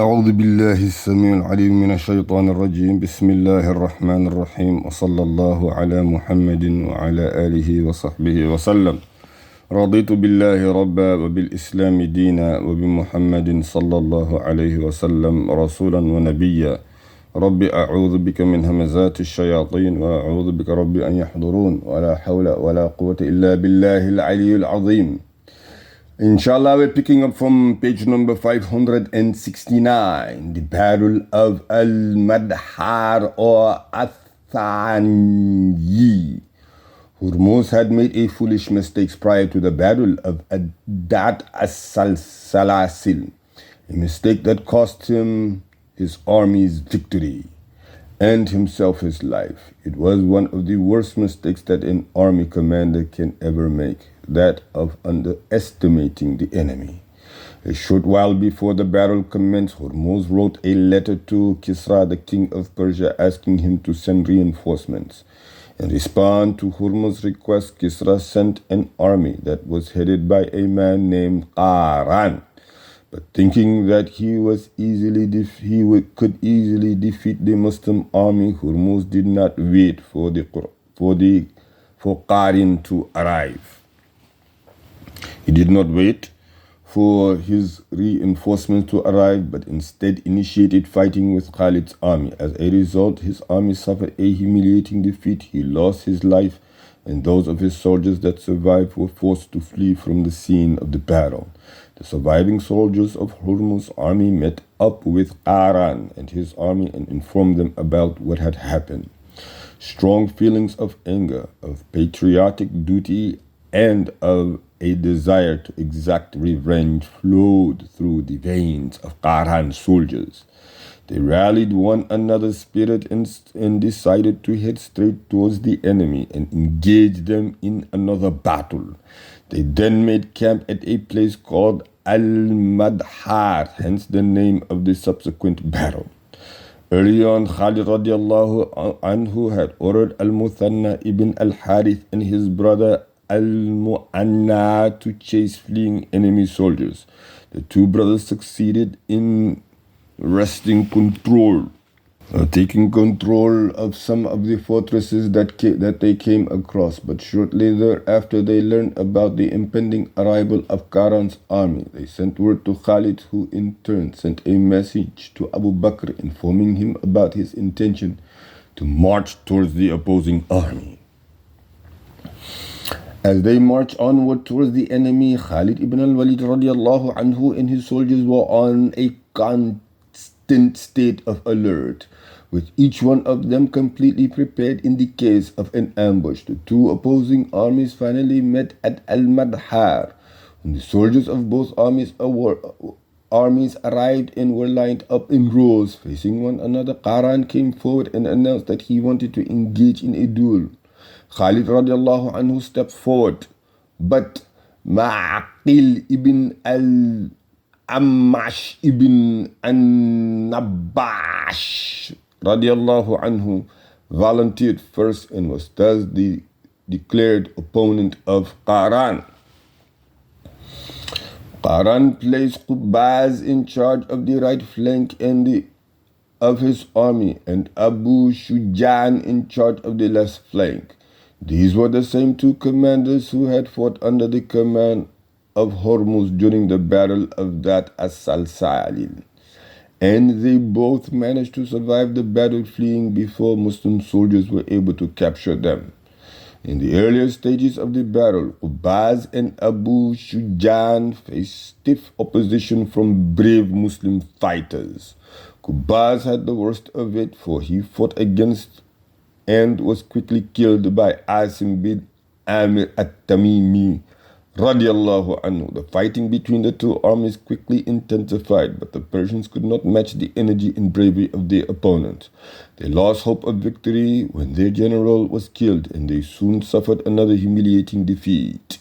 أعوذ بالله السميع العليم من الشيطان الرجيم بسم الله الرحمن الرحيم وصلى الله على محمد وعلى آله وصحبه وسلم رضيت بالله ربا وبالإسلام دينا وبمحمد صلى الله عليه وسلم رسولا ونبيا رب أعوذ بك من همزات الشياطين وأعوذ بك رب أن يحضرون ولا حول ولا قوة إلا بالله العلي العظيم. Inshallah, we're picking up from page number 569, the Battle of Al-Madhar or Athanyi. Hormuz had made a foolish mistake prior to the Battle of Adat as-Salasil, a mistake that cost him his army's victory and himself his life. It was one of the worst mistakes that an army commander can ever make, that of underestimating the enemy. A short while before the battle commenced, Hormuz wrote a letter to Kisra, the king of Persia, asking him to send reinforcements. In response to Hormuz's request, Kisra sent an army that was headed by a man named Qaran. But thinking that he could easily defeat the Muslim army, Hormuz did not wait for Qarin to arrive. He did not wait for his reinforcements to arrive, but instead initiated fighting with Khalid's army. As a result, his army suffered a humiliating defeat. He lost his life, and those of his soldiers that survived were forced to flee from the scene of the battle. The surviving soldiers of Hormuz's army met up with Qaran and his army and informed them about what had happened. Strong feelings of anger, of patriotic duty, and of a desire to exact revenge flowed through the veins of Qaran's soldiers. They rallied one another's spirit and decided to head straight towards the enemy and engage them in another battle. They then made camp at a place called Al-Madhar, hence the name of the subsequent battle. Early on, Khalid radiallahu anhu had ordered Al-Muthanna ibn al-Harith and his brother Al-Mu'anna to chase fleeing enemy soldiers. The two brothers succeeded in taking control of some of the fortresses that they came across. But shortly thereafter, they learned about the impending arrival of Qaran's army. They sent word to Khalid, who in turn sent a message to Abu Bakr informing him about his intention to march towards the opposing army. As they marched onward towards the enemy, Khalid ibn al-Walid radiallahu anhu and his soldiers were on a constant state of alert, with each one of them completely prepared in the case of an ambush. The two opposing armies finally met at Al-Madhar. When the soldiers of both armies arrived and were lined up in rows facing one another, Qaran came forward and announced that he wanted to engage in a duel. Khalid radiallahu anhu stepped forward, but Ma'aqil ibn al-Ammash ibn an-Nabash radiallahu anhu volunteered first and was thus the declared opponent of Qaran. Qaran placed Qubaz in charge of the right flank of his army and Abu Shujan in charge of the left flank. These were the same two commanders who had fought under the command of Hormuz during the battle of Adat as-Salasil, and they both managed to survive the battle, fleeing before Muslim soldiers were able to capture them. In the earlier stages of the battle, Qubaz and Abu Shujan faced stiff opposition from brave Muslim fighters. Qubaz had the worst of it, for he fought against and was quickly killed by Asim bin Amir at-Tamimi radiallahu anhu. The fighting between the two armies quickly intensified, but the Persians could not match the energy and bravery of their opponents. They lost hope of victory when their general was killed, and they soon suffered another humiliating defeat.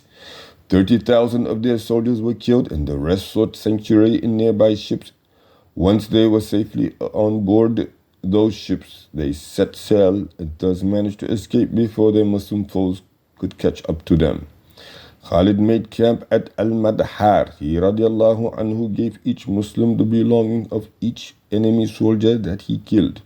30,000 of their soldiers were killed, and the rest sought sanctuary in nearby ships. Once they were safely on board those ships, they set sail and thus managed to escape before their Muslim foes could catch up to them. Khalid made camp at Al-Madhar. He radiallahu anhu gave each Muslim the belongings of each enemy soldier that he killed,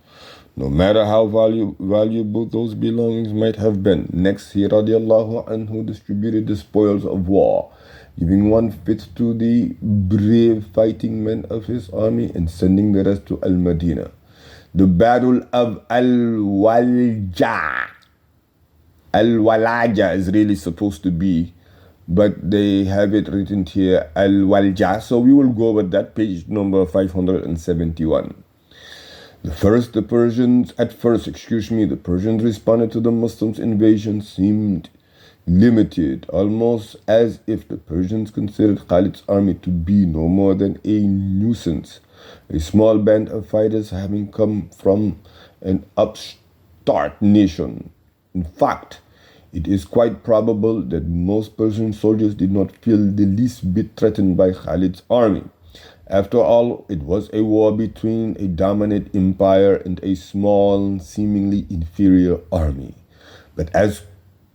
no matter how valuable those belongings might have been. Next, he radiallahu anhu distributed the spoils of war, giving 1/5 to the brave fighting men of his army and sending the rest to Al-Madinah. The Battle of Al-Walaja is really supposed to be, but they have it written here, Al-Walja, so we will go with that, page number 571. The Persians responded to the Muslims' invasion seemed limited, almost as if the Persians considered Khalid's army to be no more than a nuisance, a small band of fighters having come from an upstart nation. In fact, it is quite probable that most Persian soldiers did not feel the least bit threatened by Khalid's army. After all, it was a war between a dominant empire and a small, seemingly inferior army. But as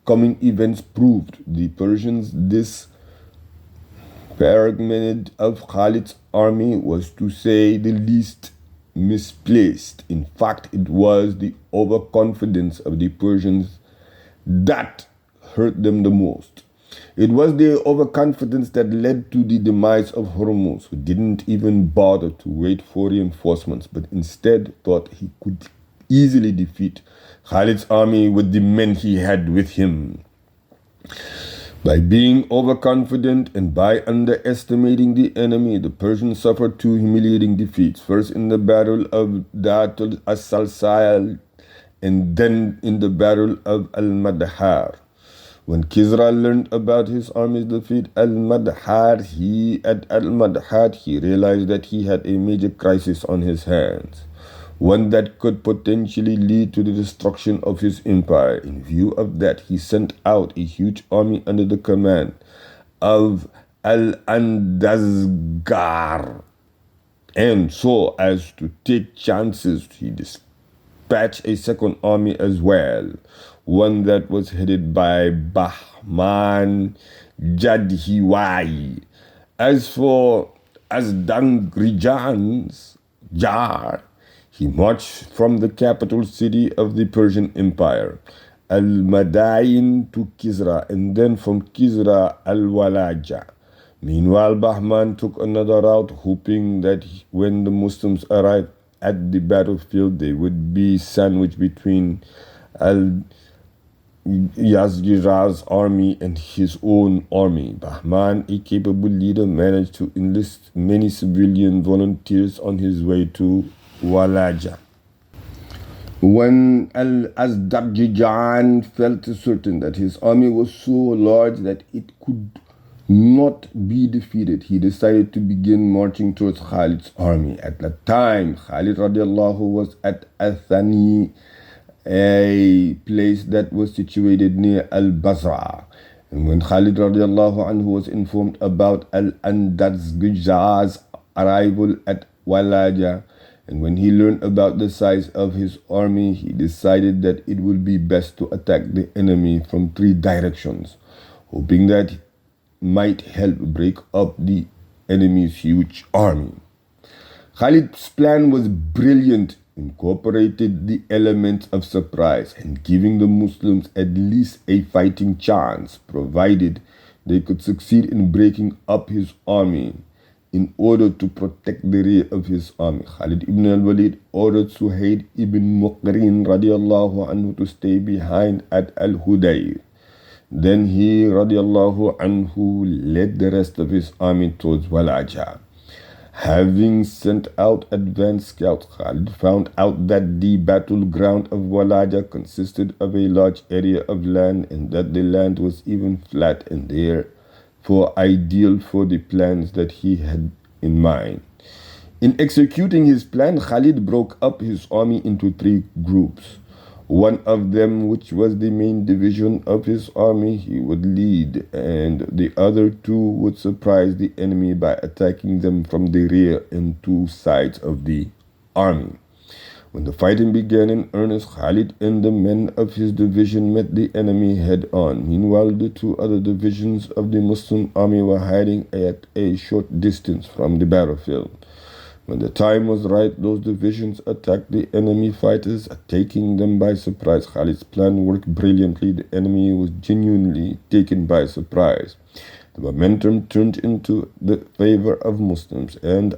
coming events proved, the Persians' disparagement of Khalid's army was, to say the least, misplaced. In fact, it was the overconfidence of the Persians that hurt them the most. It was their overconfidence that led to the demise of Hormuz, who didn't even bother to wait for reinforcements, but instead thought he could easily defeat Khalid's army with the men he had with him. By being overconfident and by underestimating the enemy, the Persians suffered two humiliating defeats, first in the Battle of Dat al-Salsal and then in the Battle of Al-Madhar. When Kisra learned about his army's defeat at Al-Madhar, he realized that he had a major crisis on his hands, one that could potentially lead to the destruction of his empire. In view of that, he sent out a huge army under the command of Al-Andazgar, and so as to take chances, he dispatched a second army as well, one that was headed by Bahman Jadhiwai. As for Azdangrijan's Jar, he marched from the capital city of the Persian Empire, Al-Madain, to Kisra, and then from Kisra, Al-Walaja. Meanwhile, Bahman took another route, hoping that when the Muslims arrived at the battlefield, they would be sandwiched between Yazgir's army and his own army. Bahman, a capable leader, managed to enlist many civilian volunteers on his way to Walaja. When Al-Azdarjijan felt certain that his army was so large that it could not be defeated, he decided to begin marching towards Khalid's army. At that time, Khalid radiallahu was at Athani, a place that was situated near Al-Basra. And when Khalid radiallahu anhu was informed about Al-Andazgijah's arrival at Walaja, and when he learned about the size of his army, he decided that it would be best to attack the enemy from 3 directions, hoping that might help break up the enemy's huge army. Khalid's plan was brilliant, incorporated the element of surprise and giving the Muslims at least a fighting chance, provided they could succeed in breaking up his army. In order to protect the rear of his army, Khalid ibn al-Walid ordered Suhayd ibn Muqrin radiallahu anhu to stay behind at Al-Hudayr. Then he radiallahu anhu led the rest of his army towards Walaja. Having sent out advance scouts, Khalid found out that the battleground of Walaja consisted of a large area of land and that the land was even flat and therefore ideal for the plans that he had in mind. In executing his plan, Khalid broke up his army into 3 groups. One of them, which was the main division of his army, he would lead, and the other 2 would surprise the enemy by attacking them from the rear and 2 sides of the army. When the fighting began in earnest, Khalid and the men of his division met the enemy head-on. Meanwhile, the two other divisions of the Muslim army were hiding at a short distance from the battlefield. When the time was right, those divisions attacked the enemy fighters, taking them by surprise. Khalid's plan worked brilliantly. The enemy was genuinely taken by surprise. The momentum turned into the favor of Muslims, and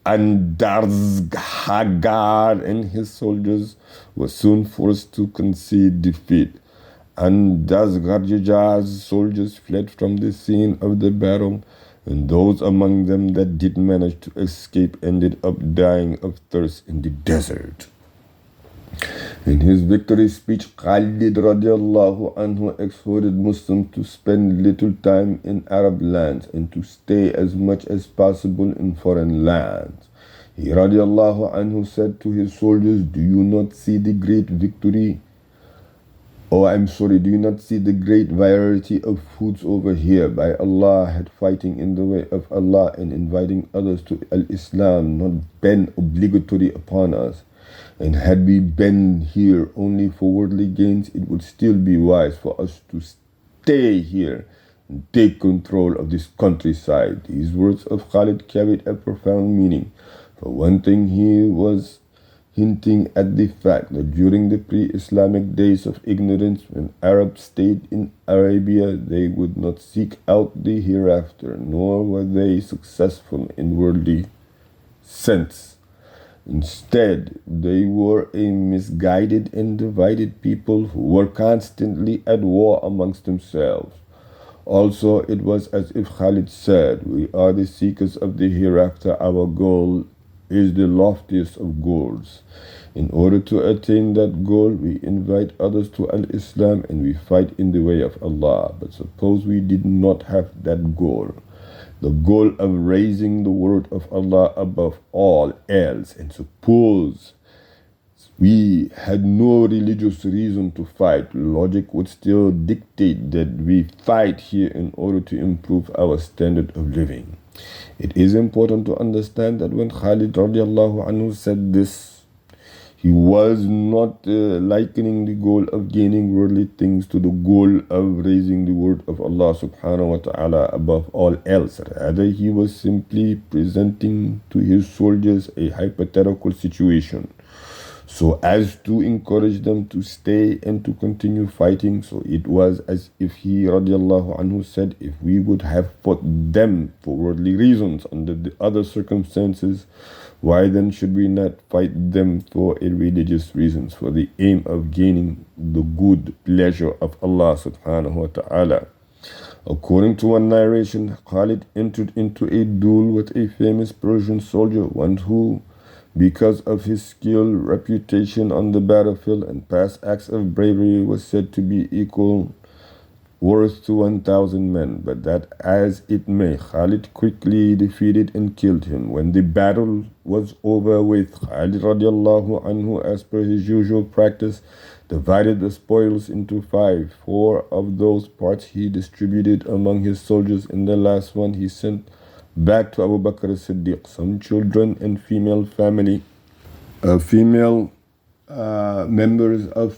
Andarzhagar and his soldiers were soon forced to concede defeat. Andarzhagar's soldiers fled from the scene of the battle, and those among them that did manage to escape ended up dying of thirst in the desert. In his victory speech, Khalid radiallahu anhu exhorted Muslims to spend little time in Arab lands and to stay as much as possible in foreign lands. He radiallahu anhu said to his soldiers, do you not see the great variety of foods over here? By Allah, had fighting in the way of Allah and inviting others to Al-Islam not been obligatory upon us. And had we been here only for worldly gains, it would still be wise for us to stay here and take control of this countryside. These words of Khalid carried a profound meaning. For one thing, he was hinting at the fact that during the pre-Islamic days of ignorance, when Arabs stayed in Arabia, they would not seek out the hereafter, nor were they successful in worldly sense. Instead, they were a misguided and divided people who were constantly at war amongst themselves. Also, it was as if Khalid said, we are the seekers of the hereafter. Our goal is the loftiest of goals. In order to attain that goal, we invite others to Al-Islam and we fight in the way of Allah. But suppose we did not have that goal, the goal of raising the word of Allah above all else, and suppose we had no religious reason to fight, logic would still dictate that we fight here in order to improve our standard of living. It is important to understand that when Khalid radiallahu anhu said this, he was not likening the goal of gaining worldly things to the goal of raising the word of Allah subhanahu wa ta'ala above all else. Rather, he was simply presenting to his soldiers a hypothetical situation, so as to encourage them to stay and to continue fighting. So it was as if he radiallahu anhu said, if we would have fought them for worldly reasons under the other circumstances, why then should we not fight them for a religious reasons, for the aim of gaining the good pleasure of Allah subhanahu wa ta'ala? According to one narration, Khalid entered into a duel with a famous Persian soldier, one who, because of his skill, reputation on the battlefield, and past acts of bravery, was said to be equal worth to 1,000 men. But that as it may, Khalid quickly defeated and killed him. When the battle was over with, Khalid radiallahu anhu, as per his usual practice, divided the spoils into 5. 4 of those parts he distributed among his soldiers, and the last one he sent back to Abu Bakr as-Siddiq. Some children and female members of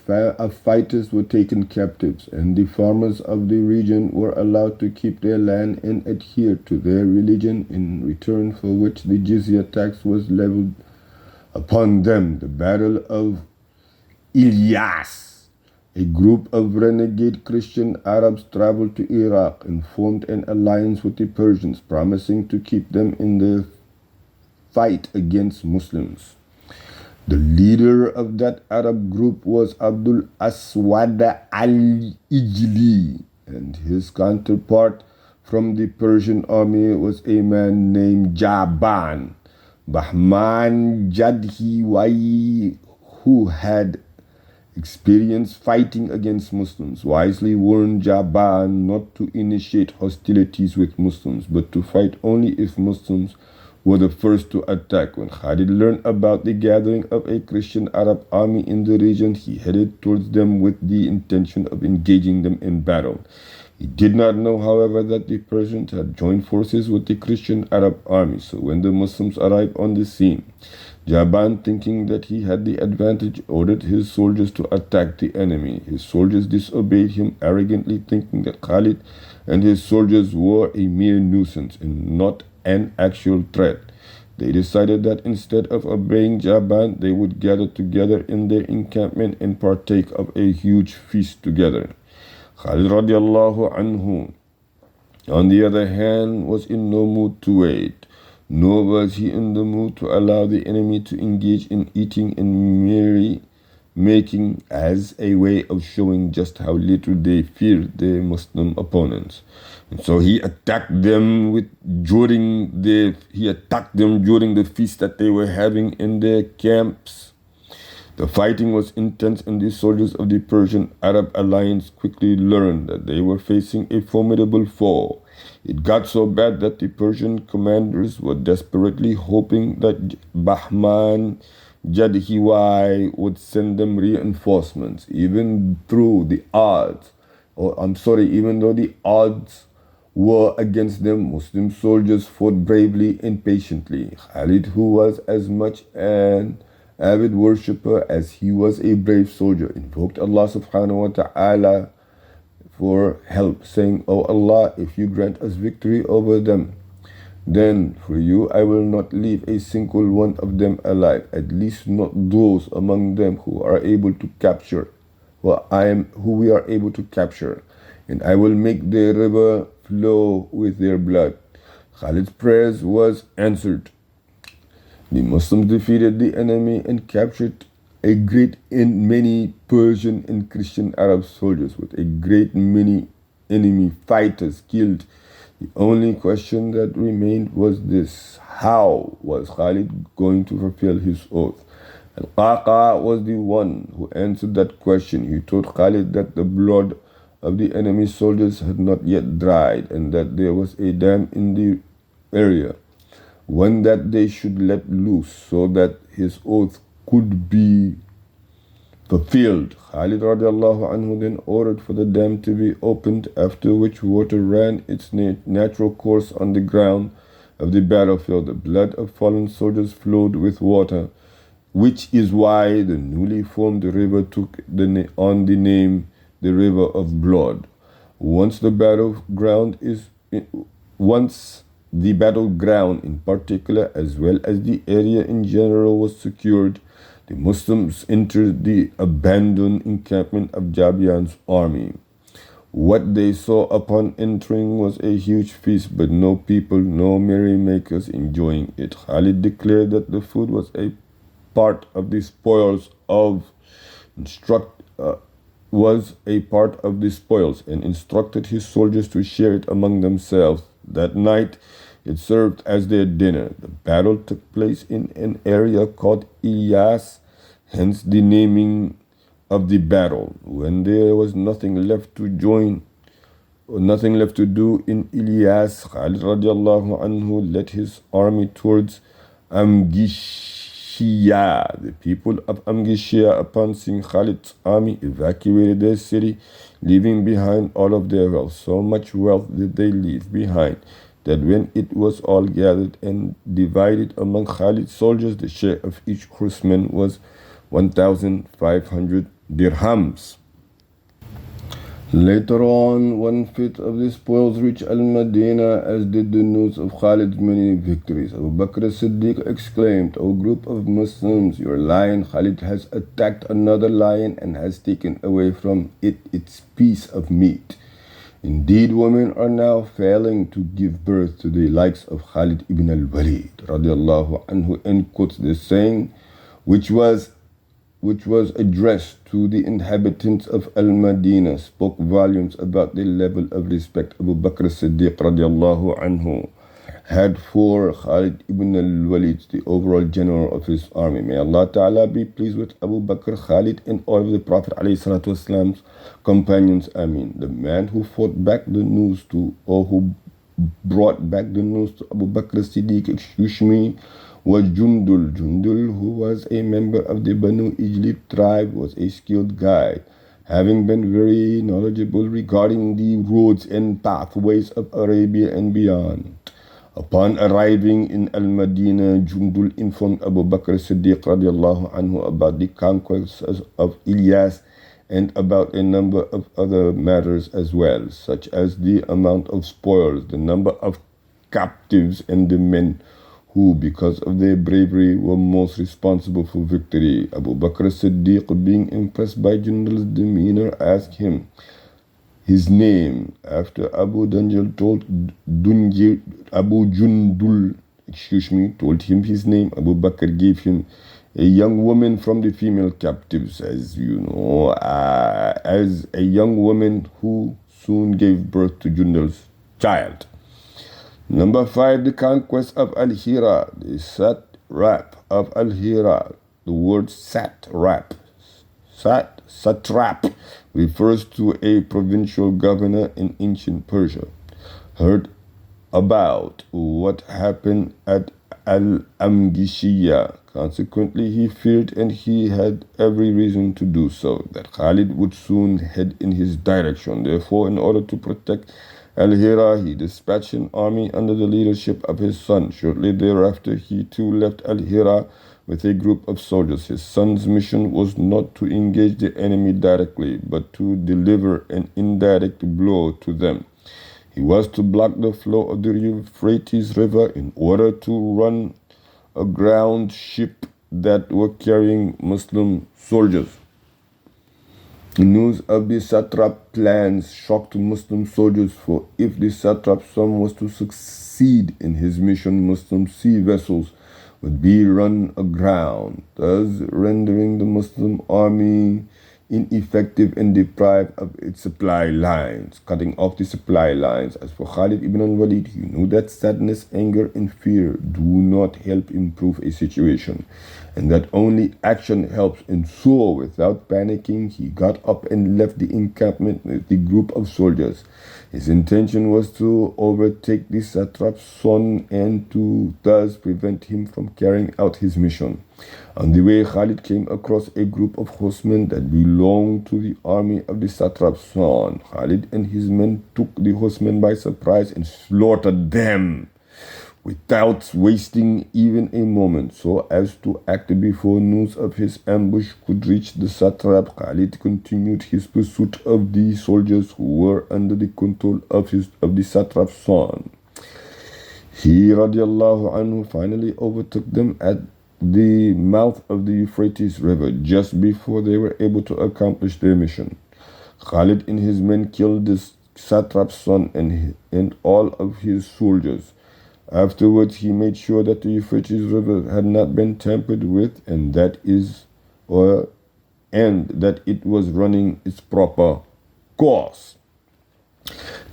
fighters were taken captives, and the farmers of the region were allowed to keep their land and adhere to their religion, in return for which the jizya tax was leveled upon them. The Battle of Ilyas. A group of renegade Christian Arabs traveled to Iraq and formed an alliance with the Persians, promising to keep them in the fight against Muslims. The leader of that Arab group was Abdul Aswad al-Ijli, and his counterpart from the Persian army was a man named Jaban Bahman Jadhiwai, who had experience fighting against Muslims. Wisely warned Jaban not to initiate hostilities with Muslims, but to fight only if Muslims were the first to attack. When Khalid learned about the gathering of a Christian Arab army in the region, he headed towards them with the intention of engaging them in battle. He did not know, however, that the Persians had joined forces with the Christian Arab army. So when the Muslims arrived on the scene, Jaban, thinking that he had the advantage, ordered his soldiers to attack the enemy. His soldiers disobeyed him, arrogantly thinking that Khalid and his soldiers were a mere nuisance and not an actual threat. They decided that instead of obeying Jaban, they would gather together in their encampment and partake of a huge feast together. Khalid radiallahu anhu, on the other hand, was in no mood to wait, nor was he in the mood to allow the enemy to engage in eating and merry making as a way of showing just how little they feared their Muslim opponents. And so he attacked them during the feast that they were having in their camps. The fighting was intense, and the soldiers of the Persian Arab alliance quickly learned that they were facing a formidable foe. It got so bad that the Persian commanders were desperately hoping that Bahman Jadhiwai would send them reinforcements, even though the odds were against them. Muslim soldiers fought bravely and patiently. Khalid, who was as much an avid worshipper as he was a brave soldier, invoked Allah subhanahu wa ta'ala for help, saying, "O Allah, if you grant us victory over them, then for you I will not leave a single one of them alive, at least not those among them who we are able to capture, and I will make the river flow with their blood." Khalid's prayers was answered. The Muslims defeated the enemy and captured a great many Persian and Christian Arab soldiers, with a great many enemy fighters killed. The only question that remained was this: how was Khalid going to fulfill his oath? Al-Qaqa was the one who answered that question. He told Khalid that the blood of the enemy soldiers had not yet dried, and that there was a dam in the area, one that they should let loose so that his oath could be fulfilled. Khalid radiallahu anhu then ordered for the dam to be opened, after which water ran its natural course on the ground of the battlefield. The blood of fallen soldiers flowed with water, which is why the newly formed river took on the name the River of Blood. Once the battleground in particular, as well as the area in general, was secured, the Muslims entered the abandoned encampment of Jabian's army. What they saw upon entering was a huge feast, but no people, no merrymakers enjoying it. Khalid declared that the food was a part of the spoils and instructed his soldiers to share it among themselves. That night, it served as their dinner. The battle took place in an area called Ilyas, hence the naming of the battle. When there was nothing left to do in Ilyas, Khalid radiallahu anhu led his army towards Amgishia. The people of Amgishia, upon seeing Khalid's army, evacuated their city, leaving behind all of their wealth. So much wealth did they leave behind that when it was all gathered and divided among Khalid's soldiers, the share of each horseman was 1,500 dirhams. Later on, 1/5 of the spoils reached Al-Madinah, as did the news of Khalid's many victories. Abu Bakr as-Siddiq exclaimed, "O group of Muslims, your lion Khalid has attacked another lion and has taken away from it its piece of meat. Indeed, women are now failing to give birth to the likes of Khalid ibn al-Walid radiallahu anhu," and quotes this saying, which was addressed to the inhabitants of Al-Madinah, spoke volumes about the level of respect Abu Bakr as-Siddiq radiallahu anhu had for Khalid ibn al-Walid, the overall general of his army. May Allah Ta'ala be pleased with Abu Bakr, Khalid, and all of the Prophet ﷺ's companions. Ameen. The man who brought back the news to Abu Bakr as-Siddiq, was Jundul. Jundul, who was a member of the Banu Ijlib tribe, was a skilled guide. having been very knowledgeable regarding the roads and pathways of Arabia and beyond. Upon arriving in Al-Madinah, Jundul informed Abu Bakr Siddiq radiallahu anhu about the conquest of Ilyas and about a number of other matters as well, such as the amount of spoils, the number of captives, and the men who, because of their bravery, were most responsible for victory. Abu Bakr Siddiq, being impressed by Jundul's demeanor, asked him his name. After Abu Jundul told him his name, Abu Bakr gave him a young woman from the female captives, as you know, as a young woman who soon gave birth to Jundul's child. Number 5, the conquest of Al-Hira, the satrap of Al-Hira. The word satrap refers to a provincial governor in ancient Persia. Heard about what happened at Al-Amgishiyah. Consequently, he feared, and he had every reason to do so, that Khalid would soon head in his direction. Therefore, in order to protect Al-Hira, he dispatched an army under the leadership of his son. Shortly thereafter, he too left Al-Hira with a group of soldiers. His son's mission was not to engage the enemy directly, but to deliver an indirect blow to them. He was to block the flow of the Euphrates River in order to run aground ships that were carrying Muslim soldiers. The news of the satrap plans shocked Muslim soldiers, for if the satrap's son was to succeed in his mission, Muslim sea vessels would be run aground, thus rendering the Muslim army ineffective and deprived of its supply lines, cutting off the supply lines. As for Khalid ibn al-Walid, he knew that sadness, anger, and fear do not help improve a situation, and that only action helps. And so, without panicking, he got up and left the encampment with the group of soldiers. His intention was to overtake the satrap's son and to thus prevent him from carrying out his mission. On the way, Khalid came across a group of horsemen that belonged to the army of the satrap's son. Khalid and his men took the horsemen by surprise and slaughtered them without wasting even a moment, so as to act before news of his ambush could reach the satrap. Khalid continued his pursuit of the soldiers who were under the control of the satrap's son. He, radiallahu anhu, finally overtook them at the mouth of the Euphrates River just before they were able to accomplish their mission. Khalid and his men killed the satrap's son and all of his soldiers. Afterwards, he made sure that the Euphrates River had not been tampered with, and that it was running its proper course.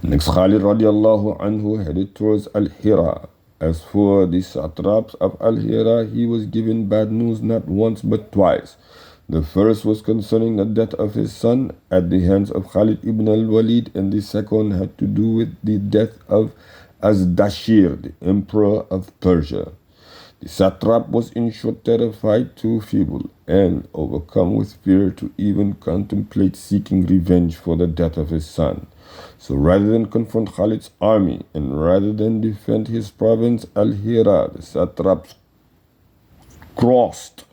Next, Khalid radiallahu anhu headed towards Al-Hira. As for the satraps of Al-Hira, he was given bad news not once but twice. The first was concerning the death of his son at the hands of Khalid ibn al-Walid, and the second had to do with the death of Azdashir, the emperor of Persia. The satrap was in short terrified, too feeble, and overcome with fear to even contemplate seeking revenge for the death of his son. So rather than confront Khalid's army and rather than defend his province Al-Hira, the satraps crossed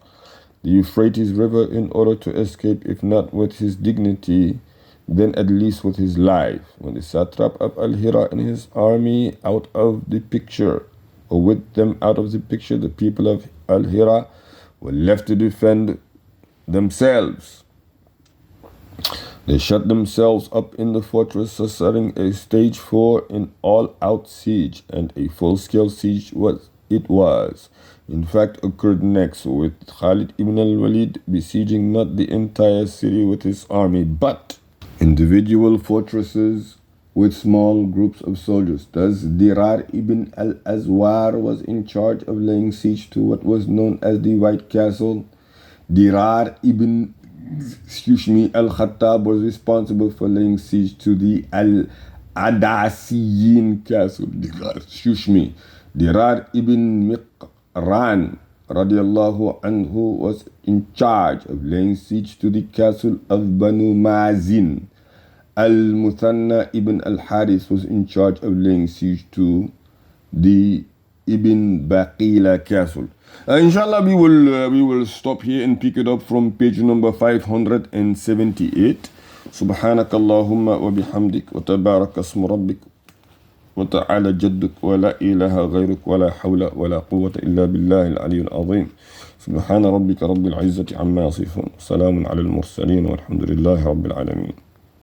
the Euphrates River in order to escape, if not with his dignity, then at least with his life. When the satrap of Al-Hira and his army out of the picture, or with them out of the picture, the people of Al-Hira were left to defend themselves. They shut themselves up in the fortress, asserting a stage 4 in all-out siege, and a full-scale siege was. In fact, occurred next, with Khalid ibn al-Walid besieging not the entire city with his army, but individual fortresses with small groups of soldiers. Thus, Dirar ibn al-Azwar was in charge of laying siege to what was known as the White Castle. Dirar ibn al-Khattab was responsible for laying siege to the Al-Adasiyin castle. Dirar ibn Miqran radiallahu anhu was in charge of laying siege to the castle of Banu Mazin. Al-Muthanna ibn al-Haris was in charge of laying siege to the Ibn Baqila castle. Inshallah, we will stop here and pick it up from page number 578. سبحانك اللهم وبحمدك وتبارك اسم ربك وتعالى جدك ولا إله غيرك ولا حول ولا قوة إلا بالله العلي العظيم. سبحان ربك رب العزة عما يصفون، سلام على المرسلين والحمد لله رب العالمين.